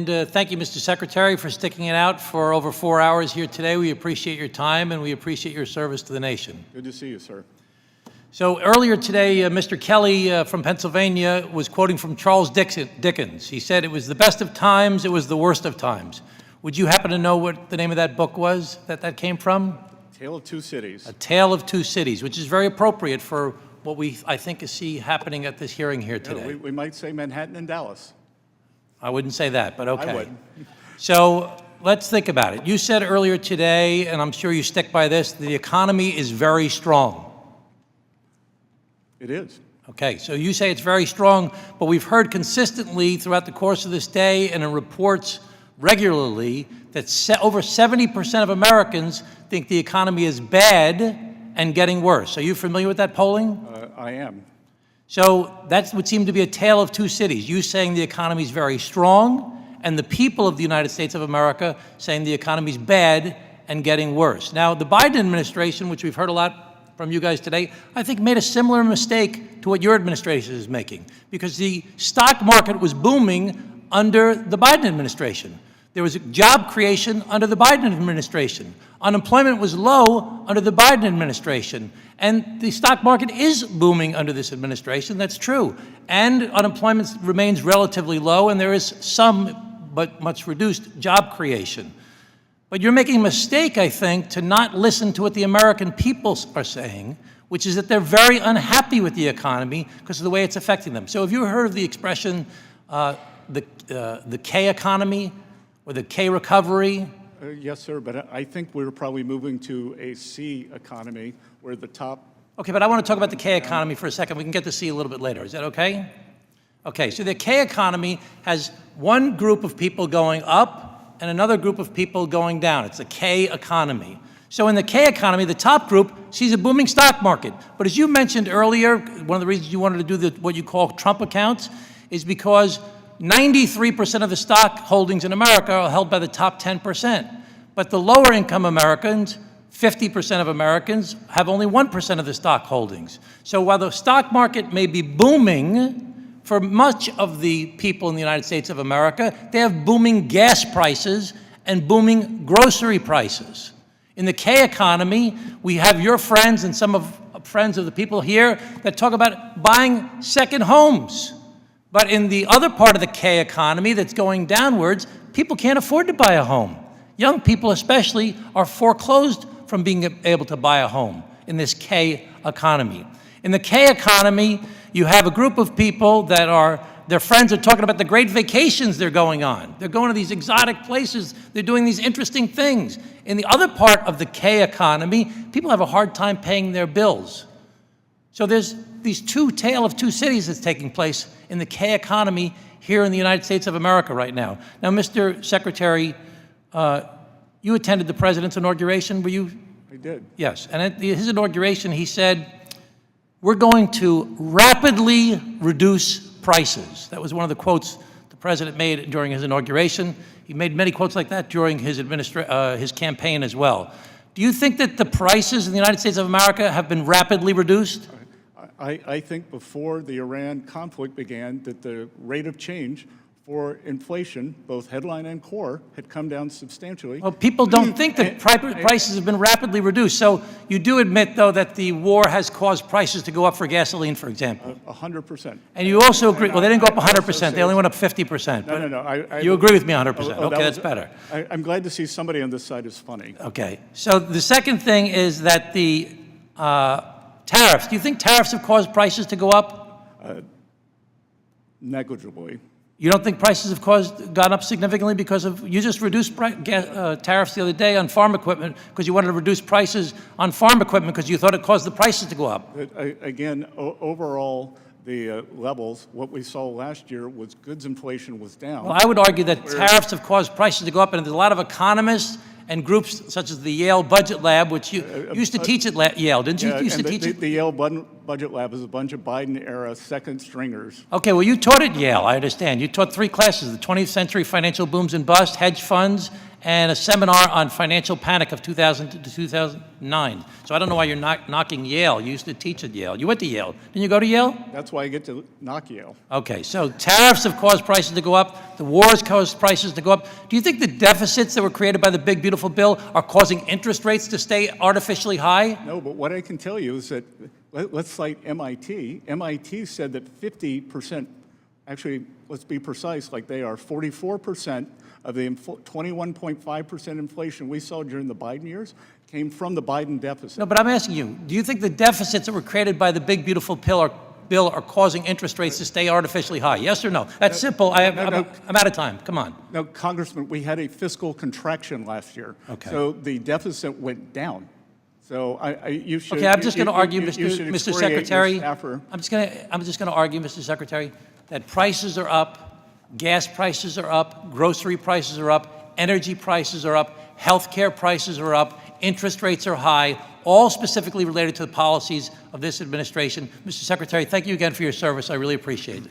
Thank you, Mr. Secretary, for sticking it out for over 4 hours here today. We appreciate your time, and we appreciate your service to the nation. Good to see you, sir. So earlier today, Mr. Kelly from Pennsylvania was quoting from Charles Dickens. He said, "It was the best of times, it was the worst of times." Would you happen to know what the name of that book was that came from? Tale of Two Cities. A Tale of Two Cities, which is very appropriate for what I think, see happening at this hearing here today. Yeah, we might say Manhattan and Dallas. I wouldn't say that, but okay. I would. So let's think about it. You said earlier today, and I'm sure you stick by this, the economy is very strong. It is. Okay, so you say it's very strong, but we've heard consistently throughout the course of this day and in reports regularly that over 70% of Americans think the economy is bad and getting worse. Are you familiar with that polling? I am. So that would seem to be a tale of two cities. You saying the economy is very strong, and the people of the United States of America saying the economy is bad and getting worse. Now, the Biden administration, which we've heard a lot from you guys today, I think made a similar mistake to what your administration is making, because the stock market was booming under the Biden administration. There was job creation under the Biden administration. Unemployment was low under the Biden administration. And the stock market is booming under this administration, that's true. And unemployment remains relatively low, and there is some, but much reduced, job creation. But you're making a mistake, I think, to not listen to what the American people are saying, which is that they're very unhappy with the economy because of the way it's affecting them. So have you heard of the expression, the K economy, or the K recovery? Yes, sir, but I think we're probably moving to a C economy where the top... Okay, but I want to talk about the K economy for a second. We can get to C a little bit later. Is that okay? Okay, so the K economy has one group of people going up and another group of people going down. It's a K economy. So in the K economy, the top group sees a booming stock market. But as you mentioned earlier, one of the reasons you wanted to do what you call Trump accounts is because 93% of the stock holdings in America are held by the top 10%. But the lower income Americans, 50% of Americans, have only 1% of the stock holdings. So while the stock market may be booming for much of the people in the United States of America, they have booming gas prices and booming grocery prices. In the K economy, we have your friends and some of friends of the people here that talk about buying second homes. But in the other part of the K economy that's going downwards, people can't afford to buy a home. Young people especially are foreclosed from being able to buy a home in this K economy. In the K economy, you have a group of people that their friends are talking about the great vacations they're going on. They're going to these exotic places. They're doing these interesting things. In the other part of the K economy, people have a hard time paying their bills. So there's these tale of two cities that's taking place in the K economy here in the United States of America right now. Now, Mr. Secretary, you attended the president's inauguration, were you? I did. Yes, and at his inauguration, he said, "We're going to rapidly reduce prices." That was one of the quotes the president made during his inauguration. He made many quotes like that during his campaign as well. Do you think that the prices in the United States of America have been rapidly reduced? I think before the Iran conflict began that the rate of change for inflation, both headline and core, had come down substantially. Well, people don't think that prices have been rapidly reduced. So you do admit, though, that the war has caused prices to go up for gasoline, for example. 100%. And you also agree, well, they didn't go up 100%. They only went up 50%. No. You agree with me 100%. Okay, that's better. I'm glad to see somebody on this side is funny. Okay. So the second thing is that the tariffs. Do you think tariffs have caused prices to go up? Negligibly. You don't think prices have gone up significantly because of, you just reduced tariffs the other day on farm equipment because you wanted to reduce prices on farm equipment because you thought it caused the prices to go up. Again, overall, the levels, what we saw last year was goods inflation was down. Well, I would argue that tariffs have caused prices to go up, and there's a lot of economists and groups such as the Yale Budget Lab, which you used to teach at Yale, didn't you? Yeah, you used to teach it? The Yale Budget Lab is a bunch of Biden-era second stringers. Okay, well, you taught at Yale, I understand. You taught 3 classes, the 20th century financial booms and bust, hedge funds, and a seminar on financial panic of 2000 to 2009. So I don't know why you're knocking Yale. You used to teach at Yale. You went to Yale. Didn't you go to Yale? That's why I get to knock Yale. Okay, so tariffs have caused prices to go up. The wars caused prices to go up. Do you think the deficits that were created by the big, beautiful bill are causing interest rates to stay artificially high? No, but what I can tell you is that, let's cite MIT. MIT said that 50%, actually, let's be precise, like they are 44% of the 21.5% inflation we saw during the Biden years came from the Biden deficit. No, but I'm asking you, do you think the deficits that were created by the big, beautiful bill are causing interest rates to stay artificially high? Yes or no? That's simple. I'm out of time. Come on. No, Congressman, we had a fiscal contraction last year. Okay. So the deficit went down. So you should. Okay, I'm just going to argue, you should Mr. excoriate your Secretary. staffer. I'm just going to argue, Mr. Secretary, that prices are up, gas prices are up, grocery prices are up, energy prices are up, healthcare prices are up, interest rates are high, all specifically related to the policies of this administration. Mr. Secretary, thank you again for your service. I really appreciate it.